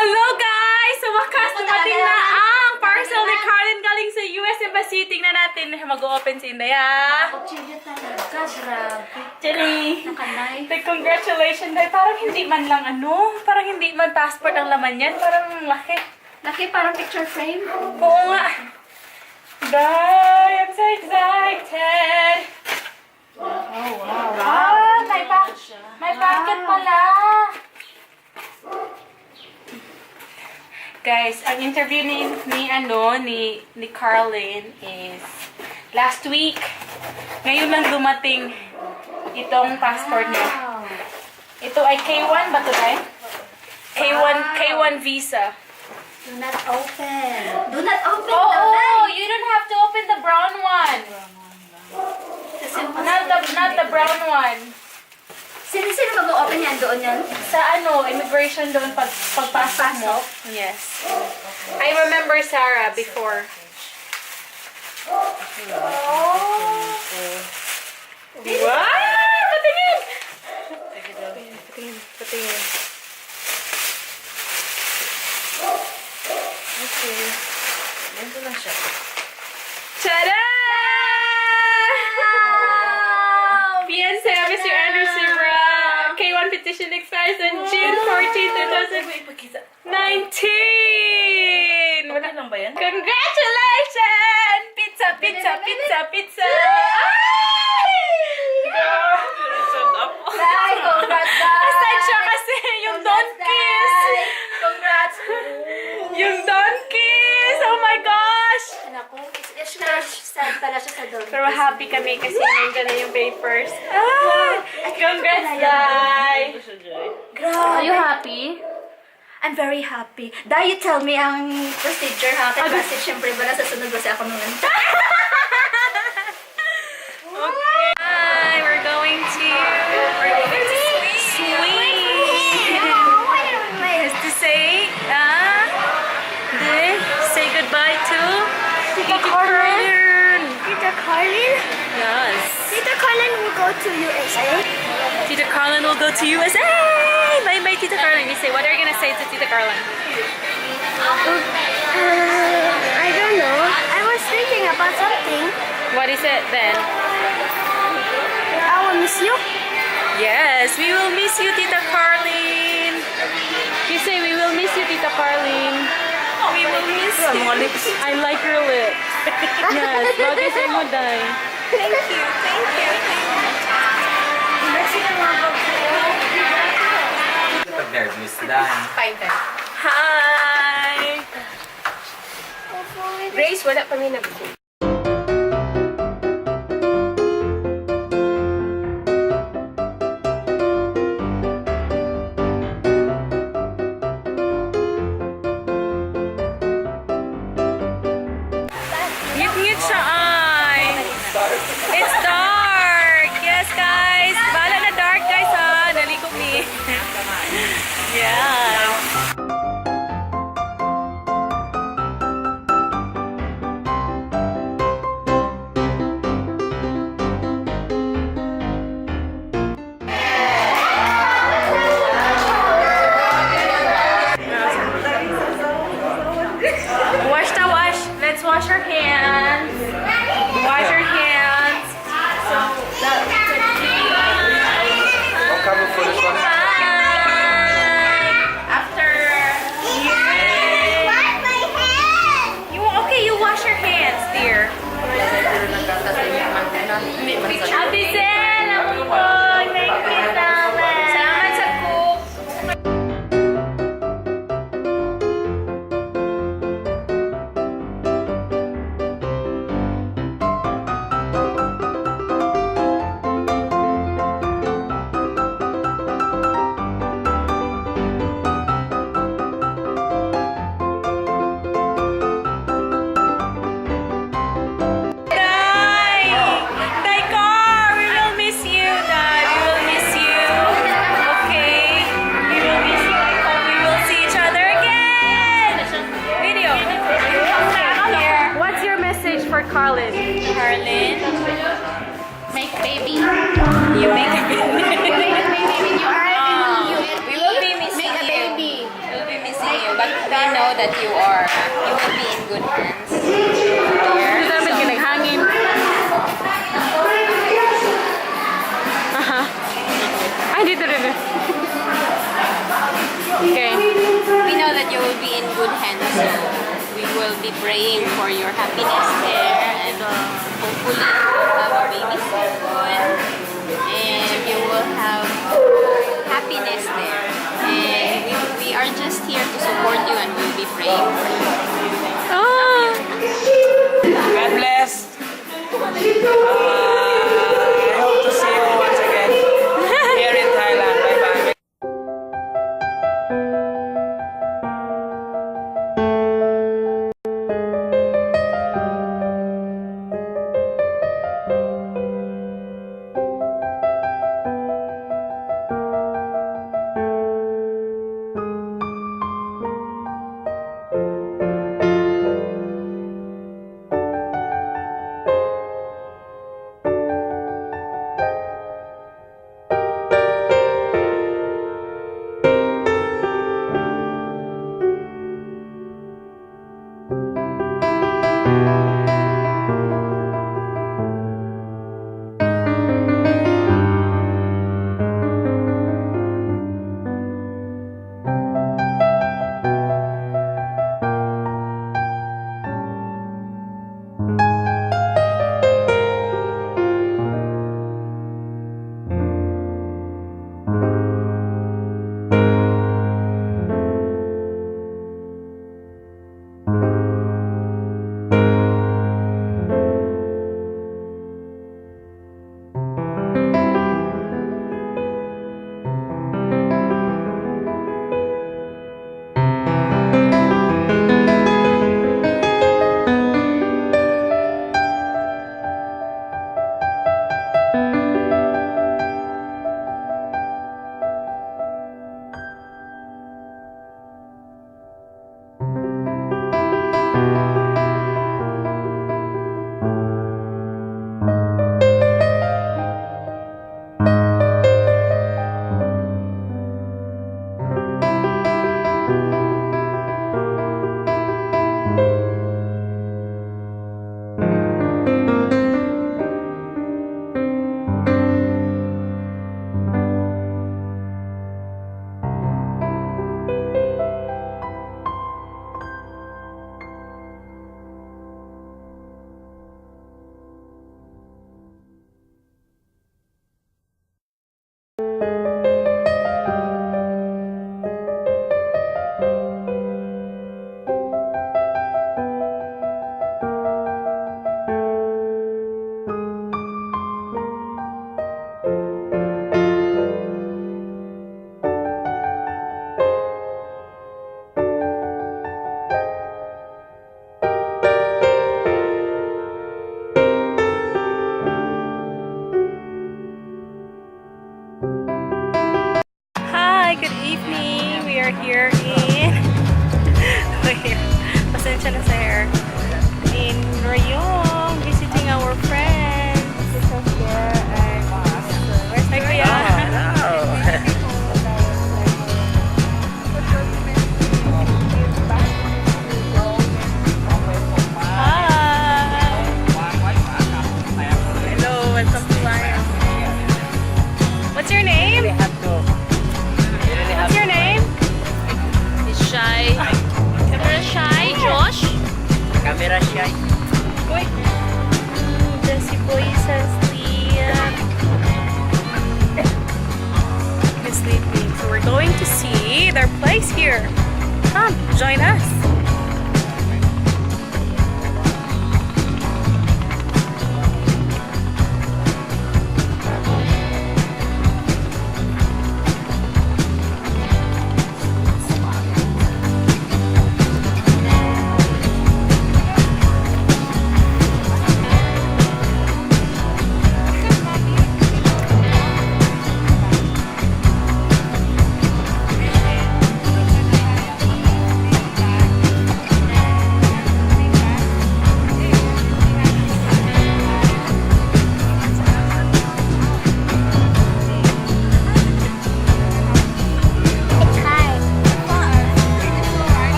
Hello guys! Sa wakas, dumating na ang parcel ni Carlin galing sa US Embassy. Tingnan natin. Mag-o-open si Indaya. Kutsilyo talaga. Grabe. Jenny! Nakanay. Congratulations, Day. Parang hindi man lang parang hindi man passport ang laman yan. Parang laki. Laki, parang picture frame. Oo nga. Day, I'm so excited! Oh, wow. Ah, may packet pala. Guys, ang interview ni Carlin is last week. Ngayon lang dumating itong passport niya. Wow. Ito ay K1 ba ito, Day? K1 visa. Do not open. Do not open Oh, you don't have to open the brown one. Not the brown one. Sino mag-open yan? Doon yan? Sa immigration doon pagpasok mo. Yes. I remember Sarah before. Oh. Wow! Patingin! Patingin. Okay. Ganito na siya. Tada! Fiancé, Mr. Anderson Brown. K1 petition expires on June 14, 2019. Okay lang ba yan? Congratulations! Pizza! Day, congrats, Day. Aside siya kasi yung donkeys. Congrats. Yung donkeys! Oh my gosh! Naku, sad pala siya sa doon. Pero happy kami kasi nandiyan na yung papers. Ah! Congrats, Day! Are you happy? I'm very happy. Day, you tell me ang procedure ha. Kasi syempre ba nasa sunod kasi ako noon. Okay. Hi, we're going to swing. Is to say goodbye to Tita Carlin. Tita Carlin? Yes. Tita Carlin will go to USA. Tita Carlin will go to USA. Bye bye, Tita Carlin. You say, what are you gonna say to Tita Carlin? I don't know. I was thinking about something. What is it then? I will miss you. Yes, we will miss you, Tita Carlin. You say, we will miss you, Tita Carlin. We will miss you. Mga lips. I like your lips. Yes, bagay sa mo, Day. Thank you. Pag-nervous dahil. Hi! Grace, wala pa may nag-book. Ngit-ngit sa eye. It's dark. Yes, guys. Bala na dark, guys, ha. Nalikog ni. Yeah. you, but we know that you will be in good hands here. Dito namin So, kinaghangin. Aha. Ay, dito rin. Okay. we know that you will be in good hands. So we will be praying for your happiness there, and hopefully you will have a baby soon, and you will have happiness there. And we are just here to support you, and we'll be praying for you. Oh. God bless. I hope to see you once again here in Thailand. Bye-bye. Hi, good evening. We are here in pasensya na sa hair. In Rayong, visiting our friends. Where's my kuya? Hi. Hello, welcome to Lion. What's your name? What's your name? He's shy. Camera shy, Josh. Camera shy. Uy. Si Boy says he's sleeping. So we're going to see their place here. Come, join us.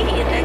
preheated.